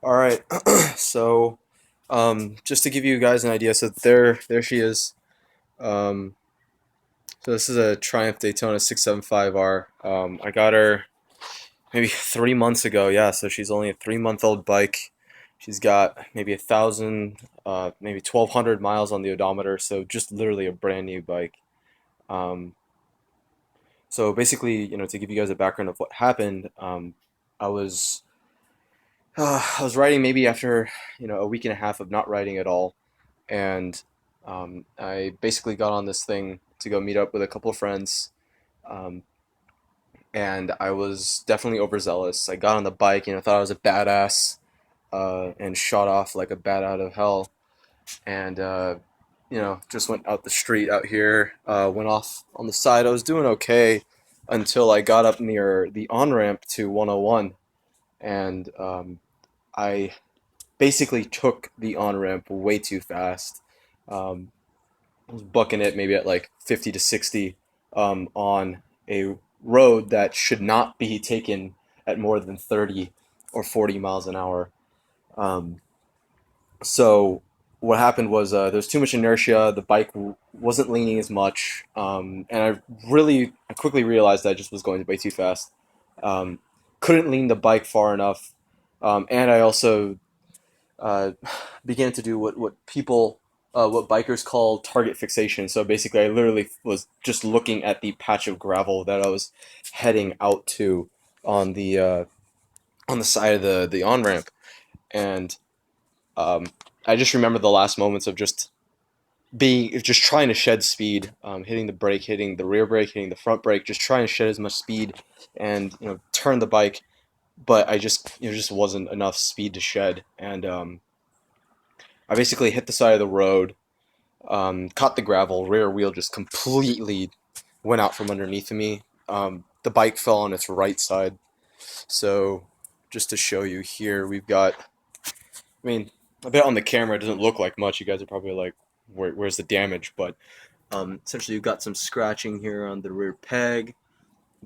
All right. So, just to give you guys an idea, so there she is. Um, so this is a Triumph Daytona 675R. I got her maybe 3 months ago. Yeah, so she's only a 3-month-old bike. She's got maybe 1,000, maybe 1,200 miles on the odometer. So just literally a brand new bike. Um, so basically, to give you guys a background of what happened, I was I was riding maybe after a week and a half of not riding at all. And I basically got on this thing to go meet up with a couple of friends, um, and I was definitely overzealous. I got on the bike, thought I was a badass, and shot off like a bat out of hell, and just went out the street out here, went off on the side. I was doing okay until I got up near the on ramp to 101, and I basically took the on ramp way too fast. Um, I was bucking it maybe at like 50 to 60, on a road that should not be taken at more than 30 or 40 miles an hour. Um, so what happened was, there's too much inertia. The bike wasn't leaning as much, and I quickly realized I just was going way too fast. Um, couldn't lean the bike far enough, and I also uh, began to do what bikers call target fixation. So basically, I literally was just looking at the patch of gravel that I was heading out to on the side of the on ramp, and um, I just remember the last moments of just trying to shed speed, hitting the brake, hitting the rear brake, hitting the front brake, just trying to shed as much speed and turn the bike. But I just wasn't enough speed to shed, and I basically hit the side of the road, caught the gravel, rear wheel just completely went out from underneath of me. The bike fell on its right side. So, just to show you here, we've got, I mean, a bit on the camera, it doesn't look like much. You guys are probably like, where's the damage? But essentially, you've got some scratching here on the rear peg.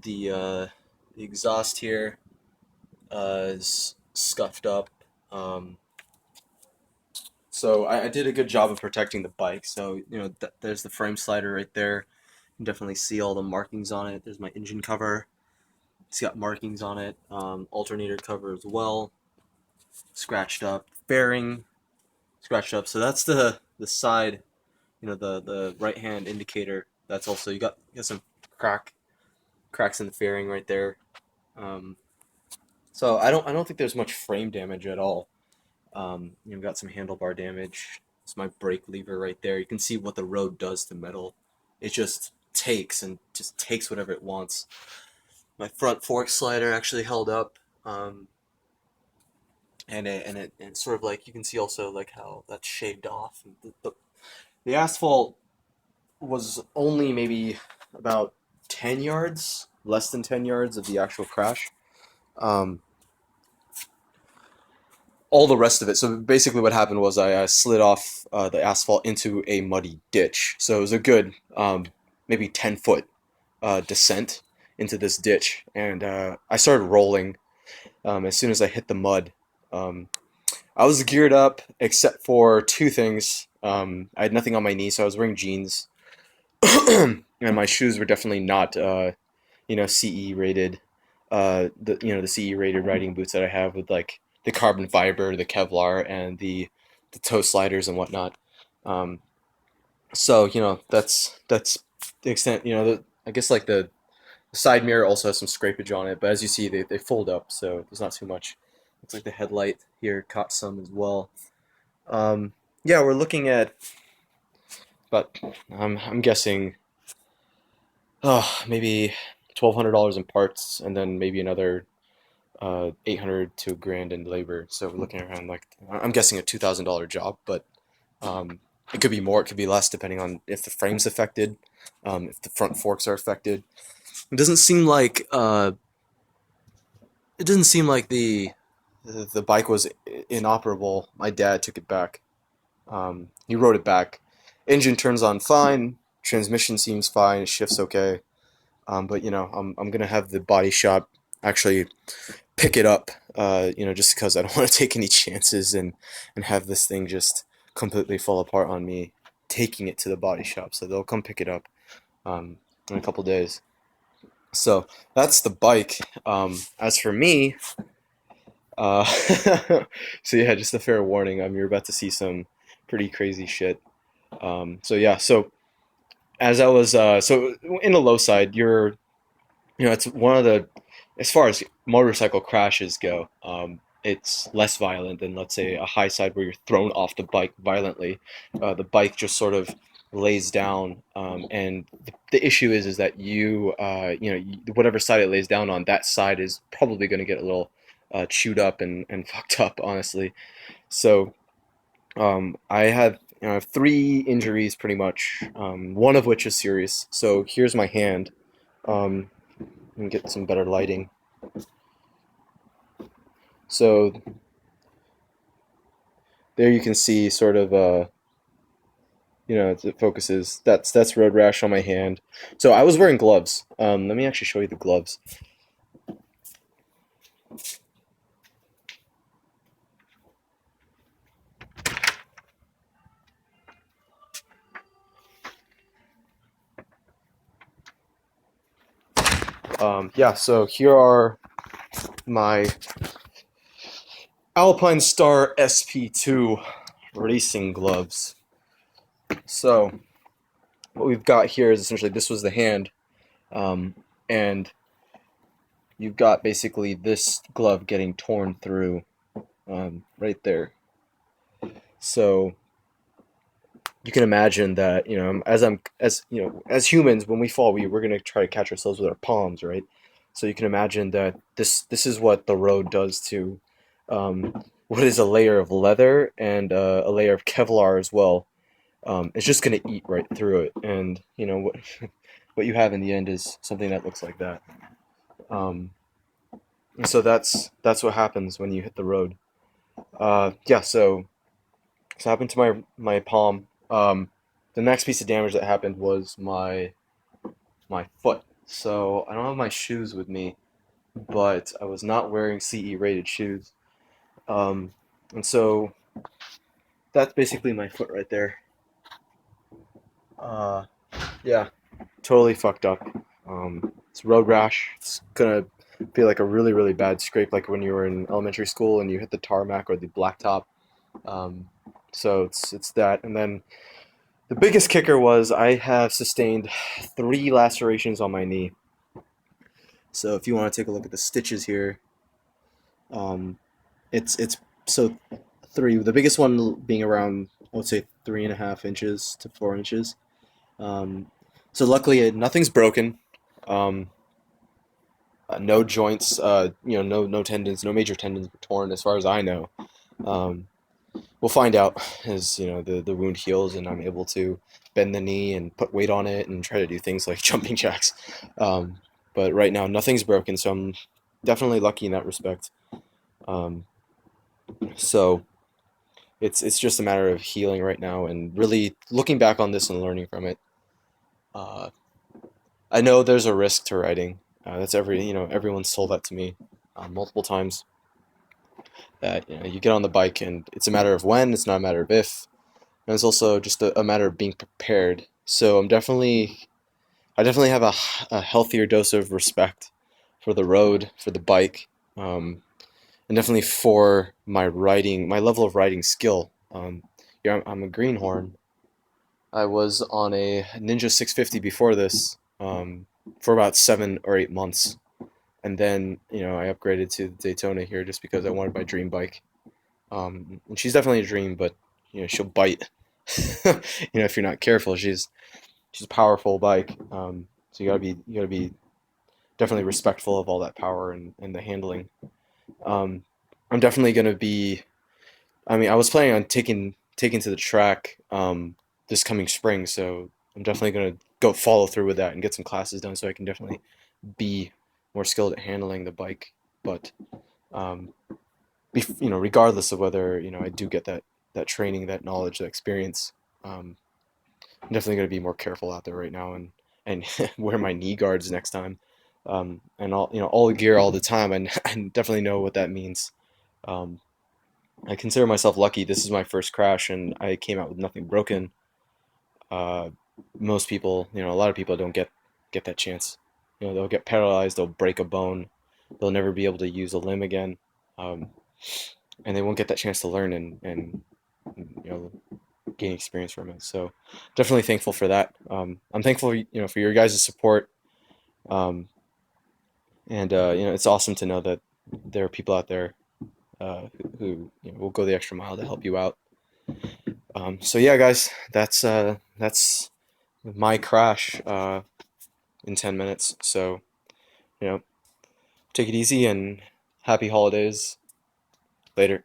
The exhaust here is scuffed up. Um, So I did a good job of protecting the bike. So there's the frame slider right there. You can definitely see all the markings on it. There's my engine cover. It's got markings on it. Alternator cover as well. Scratched up. Fairing scratched up. So that's the side. The right hand indicator. That's also you got some cracks in the fairing right there. Um, so I don't think there's much frame damage at all. Got some handlebar damage. It's my brake lever right there. You can see what the road does to metal. It just takes whatever it wants. My front fork slider actually held up, and sort of like you can see also like how that's shaved off. The asphalt was only maybe about 10 yards, less than 10 yards of the actual crash. Um, all the rest of it. So basically, what happened was I slid off the asphalt into a muddy ditch. So it was a good maybe 10 foot descent into this ditch, and I started rolling as soon as I hit the mud. Um, I was geared up except for two things. I had nothing on my knee, so I was wearing jeans, and my shoes were definitely not CE rated. The CE rated riding boots that I have with like the carbon fiber, the Kevlar, and the toe sliders and whatnot. Um, so that's the extent. I guess like the side mirror also has some scrapage on it, but as you see, they fold up, so there's not too much. Looks like the headlight here caught some as well. Um, yeah, we're looking at, but I'm guessing, maybe $1,200 in parts, and then maybe another 800 to a grand in labor. So we're looking around like, I'm guessing, a $2,000 job, but it could be more, it could be less, depending on if the frame's affected, if the front forks are affected. It doesn't seem like the bike was inoperable. My dad took it back. He rode it back. Engine turns on fine. Transmission seems fine. It shifts okay. But I'm gonna have the body shop actually pick it up just because I don't want to take any chances and have this thing just completely fall apart on me taking it to the body shop. So they'll come pick it up in a couple days. So that's the bike. As for me, uh, so yeah, just a fair warning. You're about to see some pretty crazy shit. So yeah, so as I was so in the low side, it's one of the, as far as motorcycle crashes go, it's less violent than, let's say, a high side where you're thrown off the bike violently. The bike just sort of lays down, and the issue is that whatever side it lays down on, that side is probably going to get a little chewed up and fucked up, honestly. So I had I have three injuries pretty much, one of which is serious. So here's my hand. Um, and get some better lighting. So there you can see sort of it focuses. That's road rash on my hand. So I was wearing gloves. Let me actually show you the gloves. Yeah, so here are my Alpine Star SP2 racing gloves. So what we've got here is essentially, this was the hand, and you've got basically this glove getting torn through, right there. So you can imagine that, as humans, when we fall, we're going to try to catch ourselves with our palms, right? So you can imagine that this is what the road does to, what is a layer of leather and a layer of Kevlar as well. It's just going to eat right through it, and what what you have in the end is something that looks like that. um, and so that's what happens when you hit the road. Yeah, so happened to my palm. The next piece of damage that happened was my foot. So I don't have my shoes with me, but I was not wearing CE rated shoes. Um, and so that's basically my foot right there. Uh, yeah, totally fucked up. It's road rash. It's gonna be like a really, really bad scrape, like when you were in elementary school and you hit the tarmac or the blacktop. Um, so it's that, and then the biggest kicker was I have sustained three lacerations on my knee. So if you want to take a look at the stitches here, um, it's so three. The biggest one being around, I would say, 3.5 inches to 4 inches. Um, so luckily, nothing's broken. Um, no joints. No tendons. No major tendons were torn, as far as I know. Um, we'll find out as the wound heals and I'm able to bend the knee and put weight on it and try to do things like jumping jacks. Um, but right now, nothing's broken, so I'm definitely lucky in that respect. Um, so it's just a matter of healing right now and really looking back on this and learning from it. Uh, I know there's a risk to riding. That's everyone's told that to me multiple times. That you get on the bike and it's a matter of when, it's not a matter of if, and it's also just a matter of being prepared. So I definitely have a healthier dose of respect for the road, for the bike, and definitely for my level of riding skill. I'm a greenhorn. I was on a Ninja 650 before this, for about 7 or 8 months, and then I upgraded to the Daytona here just because I wanted my dream bike. And she's definitely a dream, but she'll bite. If you're not careful, she's a powerful bike. So you gotta be definitely respectful of all that power and the handling. Um, I'm definitely gonna be. I mean, I was planning on taking to the track this coming spring, so I'm definitely gonna go follow through with that and get some classes done so I can definitely be more skilled at handling the bike. But um, regardless of whether I do get that training, that knowledge, that experience, um, I'm definitely going to be more careful out there right now and wear my knee guards next time. and all the gear all the time. And I definitely know what that means. Um, I consider myself lucky. This is my first crash, and I came out with nothing broken. Uh, Most people, a lot of people don't get that chance. They'll get paralyzed, they'll break a bone, they'll never be able to use a limb again, um, and they won't get that chance to learn and gain experience from it. So definitely thankful for that. I'm thankful, for your guys' support, um, and it's awesome to know that there are people out there who will go the extra mile to help you out. So yeah, guys, that's my crash in 10 minutes. So, you know, take it easy and happy holidays. Later.